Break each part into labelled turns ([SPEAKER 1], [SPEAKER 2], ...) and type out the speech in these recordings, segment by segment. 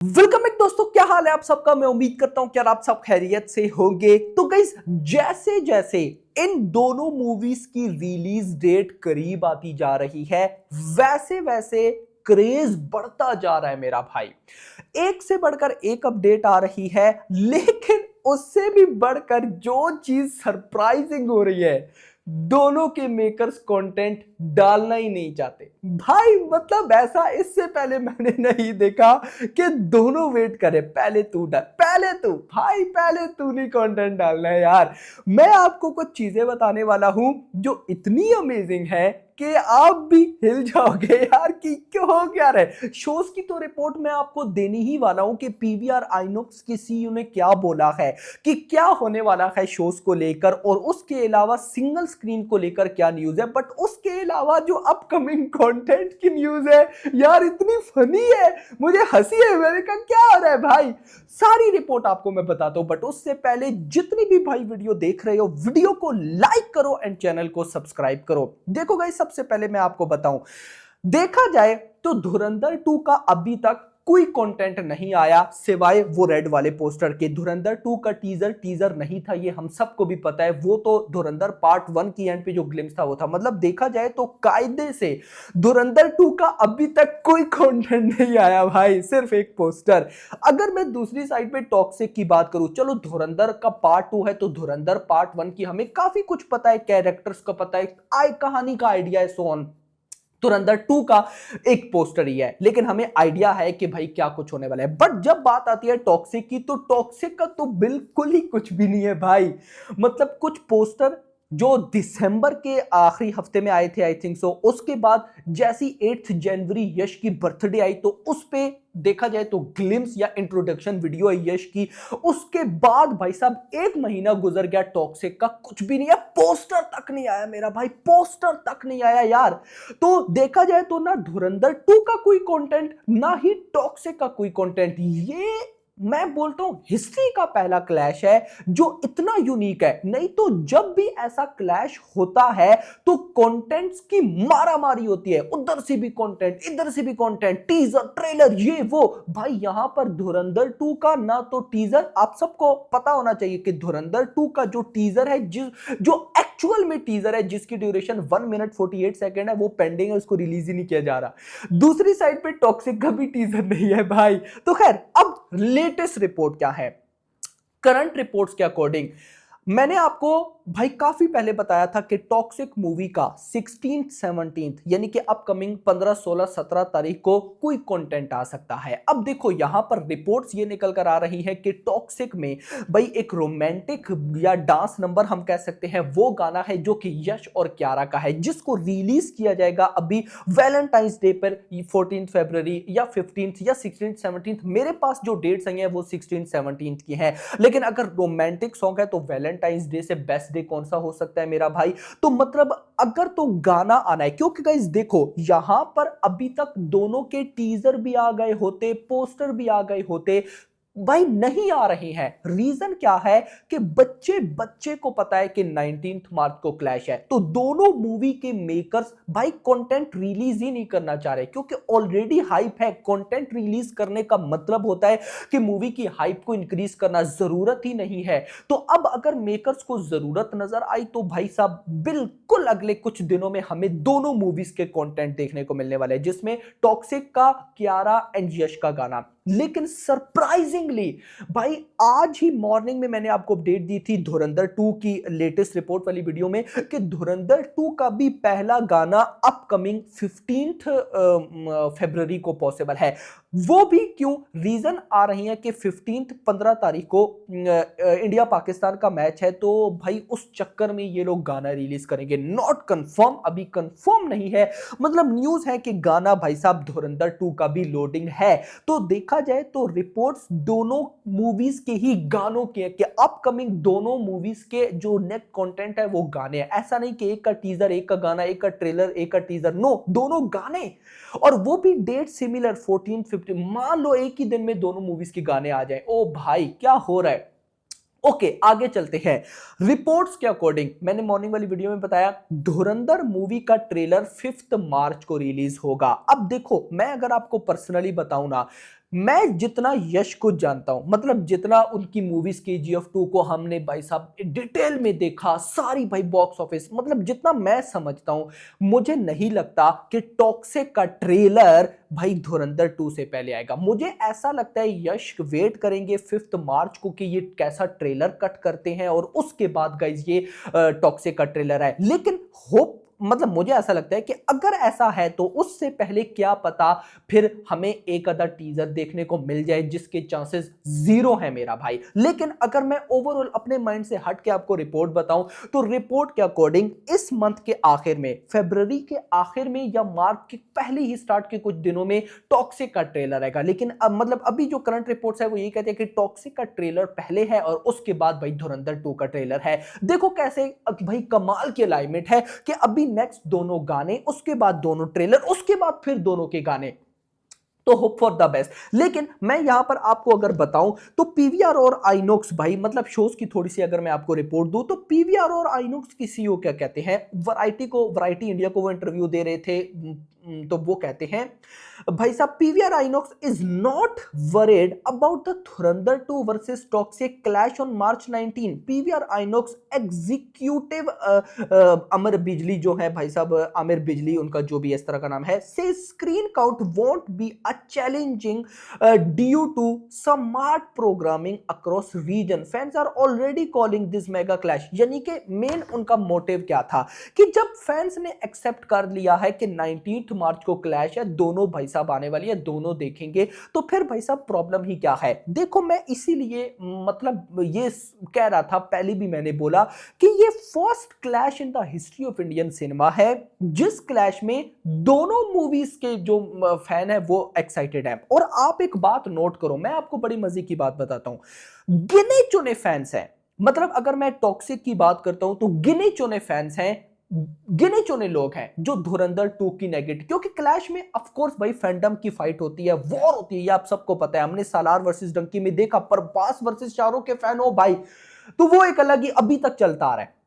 [SPEAKER 1] Welcome back दोस्तों, क्या हाल है आप सबका। मैं उम्मीद करता हूं कि आप सब खैरियत से होंगे। तो गाइस, जैसे जैसे इन दोनों मूवीज की रिलीज डेट करीब आती जा रही है, वैसे वैसे क्रेज बढ़ता जा रहा है मेरा भाई। एक से बढ़कर एक अपडेट आ रही है, लेकिन उससे भी बढ़कर जो चीज सरप्राइजिंग हो रही है, दोनों के मेकर्स कंटेंट डालना ही नहीं चाहते भाई। मतलब ऐसा इससे पहले मैंने नहीं देखा कि दोनों वेट करे, पहले तू डाल, पहले तू भाई, पहले तू नहीं कंटेंट डालना है यार। मैं आपको कुछ चीजें बताने वाला हूं जो इतनी अमेजिंग है कि आप भी हिल जाओगे यार कि क्यों हो क्या रहा है। शोज की तो रिपोर्ट मैं आपको देनी ही वाला हूं कि पीवीआर आइनॉक्स के सीईओ ने क्या बोला है, कि क्या होने वाला है शोज को लेकर, और उसके अलावा सिंगल स्क्रीन को लेकर क्या न्यूज है। बट उसके अलावा जो अपकमिंग कंटेंट की न्यूज है यार, इतनी फनी है, मुझे हंसी है। मैंने कहा क्या हो रहा है भाई, सारी रिपोर्ट आपको मैं बताता हूं। बट उससे पहले जितनी भी भाई वीडियो देख रहे हो, वीडियो को लाइक करो एंड चैनल को सब्सक्राइब करो। देखो गाइस, सबसे पहले मैं आपको बताऊं, देखा जाए तो धुरंधर 2 का अभी तक कोई कंटेंट नहीं आया सिवाय वो रेड वाले पोस्टर के। धुरंधर 2 का टीजर नहीं था, ये हम सबको भी पता है। वो तो धुरंधर पार्ट 1 की एंड पे जो ग्लिम्स था वो था। मतलब देखा जाए तो कायदे से धुरंधर 2 का अभी तक कोई कंटेंट नहीं आया भाई, सिर्फ एक पोस्टर। अगर मैं दूसरी साइड पे टॉक्सिक की बात करूं, चलो धुरंधर का पार्ट 2 है तो धुरंधर पार्ट 1 की हमें काफी कुछ पता है, कैरेक्टर्स का पता है, कहानी का आइडिया है, सो ऑन। धुरंधर 2 का एक पोस्टर ही है, लेकिन हमें आइडिया है कि भाई क्या कुछ होने वाला है। बट जब बात आती है टॉक्सिक की, तो टॉक्सिक का तो बिल्कुल ही कुछ भी नहीं है भाई। मतलब कुछ पोस्टर जो दिसंबर के आखिरी हफ्ते में आए थे, आई थिंक सो, उसके बाद जैसी 8 जनवरी यश की बर्थडे आई, तो उस पे देखा जाए तो ग्लिम्स या इंट्रोडक्शन वीडियो है यश की। उसके बाद भाई साहब एक महीना गुजर गया, टॉक्सिक का कुछ भी नहीं है, पोस्टर तक नहीं आया मेरा भाई, पोस्टर तक नहीं आया यार। तो देखा जाए तो ना धुरंधर 2 का कोई कंटेंट, ना ही टॉक्सिक का कोई कंटेंट। ये मैं बोलता हूं हिस्ट्री का पहला क्लैश है जो इतना यूनिक है। नहीं तो जब भी ऐसा क्लैश होता है तो कंटेंट्स की मारामारी होती है, उधर से भी कंटेंट, इधर से भी कंटेंट, टीजर, ट्रेलर, ये वो। भाई यहां पर धुरंधर 2 का ना तो टीजर, आप सबको पता होना चाहिए कि धुरंधर 2 का जो टीजर है, जो एक्चुअल में टीजर है, जिसकी ड्यूरेशन 1 मिनट 48 सेकेंड है, वो पेंडिंग है, उसको रिलीज ही नहीं किया जा रहा। दूसरी साइड पे टॉक्सिक का भी टीजर नहीं है भाई। तो खैर, अब लेटेस्ट रिपोर्ट क्या है, करंट रिपोर्ट्स के अकॉर्डिंग मैंने आपको भाई काफी पहले बताया था कि टॉक्सिक मूवी का 16 17 यानी कि अपकमिंग 15 16 17 तारीख को कोई कंटेंट आ सकता है। अब देखो यहां पर रिपोर्ट्स ये निकल कर आ रही है कि टॉक्सिक में भाई एक रोमांटिक या डांस नंबर हम कह सकते हैं, वो गाना है जो कि यश और क्यारा का है, जिसको रिलीज किया जाएगा अभी वैलेंटाइंस डे पर, 14 फरवरी या 15 या 16 17। मेरे पास जो डेट्स आई हैं वो 16 17 की हैं। लेकिन अगर रोमांटिक सॉन्ग है तो वैलेंटाइंस डे से बेस्ट डे कौन सा हो सकता है मेरा भाई। तो मतलब अगर तो गाना आना है, क्योंकि गाइस देखो यहां पर अभी तक दोनों के टीजर भी आ गए होते, पोस्टर भी आ गए होते, भाई नहीं आ रहे हैं। रीजन क्या है कि बच्चे बच्चे को पता है कि 19 मार्च को क्लैश है, तो दोनों मूवी के मेकर्स भाई कंटेंट रिलीज ही नहीं करना चाह रहे, क्योंकि ऑलरेडी हाइप है। कंटेंट रिलीज करने का मतलब होता है कि मूवी की हाइप को इंक्रीज करना, जरूरत ही नहीं है। तो अब अगर मेकर्स को जरूरत नजर आई तो भाई साहब बिल्कुल अगले कुछ दिनों में हमें दोनों मूवीज के कंटेंट देखने को मिलने वाले हैं, जिसमें टॉक्सिक का कियारा एंड यश का गाना। लेकिन सरप्राइजिंगली भाई आज ही मॉर्निंग में मैंने आपको अपडेट दी थी धुरंधर 2 की लेटेस्ट रिपोर्ट वाली वीडियो में, कि धुरंधर 2 का भी पहला गाना अपकमिंग 15 फरवरी को पॉसिबल है। वो भी क्यों, रीजन आ रही है कि 15 तारीख को इंडिया पाकिस्तान का मैच है, तो भाई उस चक्कर में ये लोग गाना रिलीज करेंगे। नॉट कंफर्म, अभी कंफर्म नहीं है, मतलब न्यूज है कि गाना भाई साहब धुरंधर 2 का भी लोडिंग है। तो देखा जाए तो रिपोर्ट्स दोनों मूवीज के ही गानों के, कि अपकमिंग दोनों मूवीज के जो नेक्स्ट कंटेंट है वो गाने हैं। ऐसा नहीं कि एक का टीजर, एक का गाना, एक का ट्रेलर, एक का टीजर, नो, दोनों गाने। और वो भी डेट सिमिलर 14 15। मान लो एक ही दिन में दोनों मूवीज के गाने आ जाए, ओ भाई क्या हो रहा है। ओके, आगे चलते हैं। रिपोर्ट्स के अकॉर्डिंग मैंने मॉर्निंग वाली वीडियो में बताया धुरंधर मूवी का ट्रेलर 5 मार्च को रिलीज होगा। अब देखो मैं अगर आपको पर्सनली बताऊं ना, मैं जितना यश को जानता हूं, मतलब जितना उनकी मूवीज KGF 2 को हमने भाई साहब डिटेल में देखा, सारी भाई बॉक्स ऑफिस, मतलब जितना मैं समझता हूं, मुझे नहीं लगता कि टॉक्सिक का ट्रेलर भाई धुरंधर 2 से पहले आएगा। मुझे ऐसा लगता है यश वेट करेंगे 5 मार्च को कि ये कैसा ट्रेलर कट करते हैं और उसके बाद गाइस ये टॉक्सिक का ट्रेलर आए। लेकिन होप, मतलब मुझे ऐसा लगता है कि अगर ऐसा है तो उससे पहले क्या पता फिर हमें एक आधा टीजर देखने को मिल जाए, जिसके चांसेस 0 है मेरा भाई। लेकिन अगर मैं ओवरऑल अपने माइंड से हट के आपको रिपोर्ट बताऊं, तो रिपोर्ट के अकॉर्डिंग इस मंथ के आखिर में, फरवरी के आखिर में या मार्च के पहले ही स्टार्ट के कुछ दिनों में टॉक्सिक का ट्रेलर आएगा। लेकिन अब मतलब अभी जो करंट रिपोर्ट्स है वो ये कहते हैं कि टॉक्सिक का ट्रेलर पहले है और उसके बाद भाई धुरंधर 2 का ट्रेलर है। देखो कैसे भाई कमाल की अलाइनमेंट है कि अभी नेक्स्ट दोनों गाने, उसके बाद दोनों ट्रेलर, उसके बाद फिर दोनों के गाने। तो होप फॉर द बेस्ट। लेकिन मैं यहां पर आपको अगर बताऊं तो पीवीआर और आइनॉक्स भाई, मतलब शोज की थोड़ी सी अगर मैं आपको रिपोर्ट दूं, तो पीवीआर और आइनॉक्स की सीईओ क्या कहते हैं, वैरायटी इंडिया को वो इंटरव्यू दे रहे थे, तो वो कहते हैं भाई साहब PVR INOX is not worried about the Dhurandhar 2 versus Toxic clash on March 19। PVR INOX executive Amar Bijli जो है भाई साहब, आमिर बिजली उनका जो भी इस तरह का नाम है, से screen count won't be a challenging due to smart programming across region, fans are already calling this mega clash. यानी कि मेन उनका मोटिव क्या था कि जब फैंस ने एक्सेप्ट कर लिया है कि 19 मार्च को क्लैश है, दोनों भाई साहब आने वाली है, दोनों देखेंगे, तो फिर भाई साहब प्रॉब्लम ही क्या है। देखो मैं इसीलिए मतलब ये कह रहा था, पहले भी मैंने बोला कि ये first clash in the history of Indian cinema है जिस क्लैश में दोनों मूवीज के जो फैन है वो एक्साइटेड है। और आप एक बात नोट करो, मैं आपको बड़ी मजे की बात बताता हूं, गिने चुने फैंस हैं, मतलब अगर मैं टॉक्सिक की बात करता हूं तो गिने चुने फैंस हैं, गिने चुने लोग हैं जो धुरंधर 2 की नेगेटिव, क्योंकि क्लैश में ऑफ कोर्स भाई फैंडम की फाइट होती है, वॉर होती है, ये आप सबको पता है, हमने सालार वर्सेस डंकी में देखा, पर बास वर्सेस शाहरुख के फैन हो भाई, तो वो एक अलग ही अभी तक चलता आ रहा है।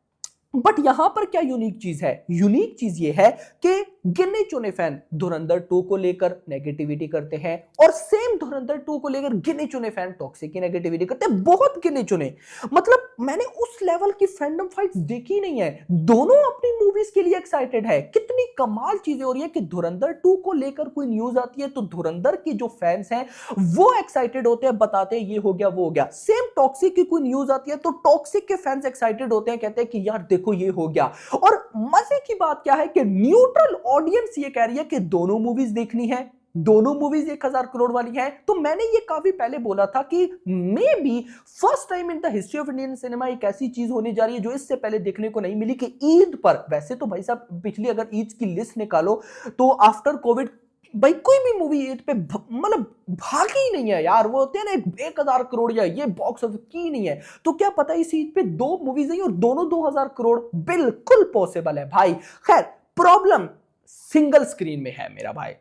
[SPEAKER 1] बट यहां पर क्या यूनिक चीज है, यूनिक चीज ये है कि गिने चुने फैन धुरंधर 2 को लेकर नेगेटिविटी करते हैं और सेम धुरंधर 2 को लेकर गिने चुने फैन टॉक्सिक की नेगेटिविटी करते हैं, बहुत गिने चुने। मतलब मैंने उस लेवल की फैंडम फाइट्स देखी नहीं है, दोनों अपनी मूवीज के लिए एक्साइटेड है। कितनी कमाल चीजें हो रही है कि धुरंधर 2 को लेकर कोई न्यूज आती है तो धुरंधर के जो फैंस हैं वो एक्साइटेड होते हैं, बताते हैं ये हो गया वो हो गया। सेम टॉक्सिक की कोई न्यूज आती है तो टॉक्सिक के फैंस एक्साइटेड होते हैं, कहते हैं कि यार देखो ये हो गया। और मजे की बात क्या है कि न्यूट्रल ऑडियंस ये कह रही है कि दोनों मूवीज देखनी है, दोनों मूवीज 1000 करोड़ वाली हैं। तो मैंने ये काफी पहले बोला था कि may be first time in the history of Indian cinema एक ऐसी चीज होने जा रही है जो इससे पहले देखने को नहीं मिली कि ईद पर, वैसे तो भाई साहब पिछली अगर ईद की लिस्ट निकालो तो आफ्टर कोविड भाई कोई भी मूवी ईद पे मतलब भागी ही नहीं है यार, वो होते हैं ना 1000 करोड़ या ये बॉक्स ऑफिस की नहीं है। तो क्या पता इस ईद पे 2 मूवीज आई और दोनों 2000 करोड़, बिल्कुल पॉसिबल है भाई। खैर प्रॉब्लम सिंगल स्क्रीन में है मेरा भाई।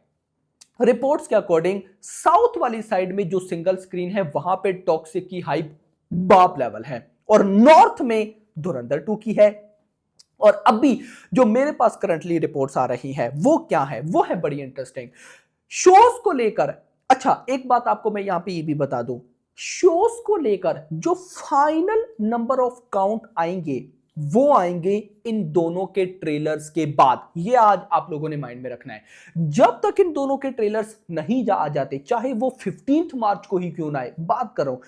[SPEAKER 1] रिपोर्ट्स के अकॉर्डिंग साउथ वाली साइड में जो सिंगल स्क्रीन है वहां पे टॉक्सिक की हाइप बाप लेवल है और नॉर्थ में धुरंधर 2 की है। और अभी जो मेरे पास करंटली रिपोर्ट्स आ रही हैं वो क्या है, वो है बड़ी इंटरेस्टिंग शोज को लेकर। अच्छा एक बात आपको मैं यहां पे ये भी बता दूं, शोज को लेकर जो फाइनल नंबर ऑफ काउंट आएंगे वो आएंगे इन दोनों के ट्रेलर्स के बाद। ये आज आप लोगों ने माइंड में रखना है, जब तक इन दोनों के ट्रेलर्स नहीं आ जाते, चाहे वो 15 मार्च को ही क्यों ना आए, बात करो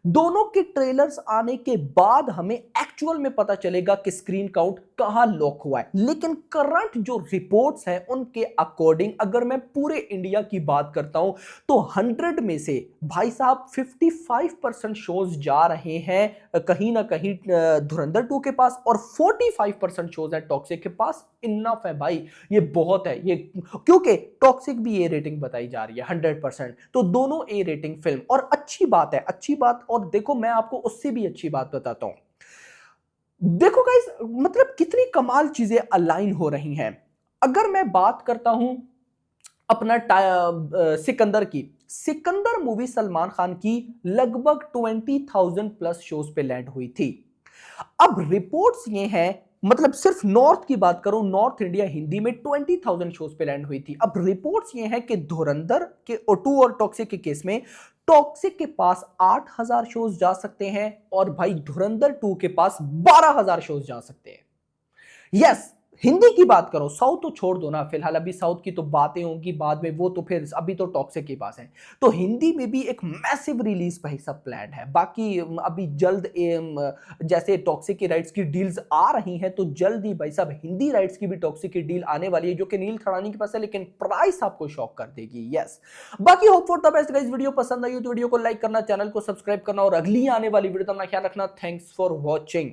[SPEAKER 1] दोनों के ट्रेलर्स आने के बाद हमें एक्चुअल में पता चलेगा कि स्क्रीन काउंट कहां लॉक हुआ है। लेकिन करंट जो रिपोर्ट्स हैं उनके अकॉर्डिंग अगर मैं पूरे इंडिया की बात करता हूं तो 100 में से भाई साहब 55% शोज जा रहे हैं कहीं ना कहीं धुरंधर 2 के पास और 45% शोज है टॉक्सिक के पास। इनफ है भाई, ये बहुत है, ये क्योंकि टॉक्सिक भी ए रेटिंग बताई जा रही है 100%, तो दोनों ए रेटिंग फिल्म। और अच्छी बात है, अच्छी बात, और देखो मैं आपको उससे भी अच्छी बात बताता हूं, देखो गाइस मतलब कितनी कमाल चीजें अलाइन हो रही हैं। अगर मैं बात करता हूं अपना सिकंदर की, सिकंदर मूवी सलमान खान की लगभग 20,000 प्लस शोज पे लैंड हुई थी। अब रिपोर्ट्स ये हैं मतलब सिर्फ नॉर्थ की बात करूं, नॉर्थ इंडिया हिंदी में 20,000 शोज पे लैंड हुई थी। अब रिपोर्ट्स ये हैं कि धुरंधर के O2 और टॉक्सिक के केस में टॉक्सिक के पास 8,000 शोज जा सकते हैं और भाई धुरंधर 2 के पास 12,000 शोज जा सकते हैं। यस, हिंदी की बात करो, साउथ तो छोड़ दो ना, फिलहाल अभी साउथ की तो बातें होंगी बाद में, वो तो फिर अभी तो टॉक्सिक के पास है। तो हिंदी में भी एक मैसिव रिलीज भाई सब प्लान है। बाकी अभी जल्द जैसे टॉक्सिक की राइट्स की डील्स आ रही हैं, तो जल्द ही भाई साहब हिंदी राइट्स की भी टॉक्सिक की डील आने वाली है, जो कि नील खड़ानी के पास है, लेकिन प्राइस आपको शॉक कर देगी। यस, बाकी hope for the best guys. Video पसंद आई हो तो वीडियो को लाइक करना, चैनल को सब्सक्राइब करना और अगली आने वाली वीडियो तक अपना ख्याल रखना। Thanks for watching.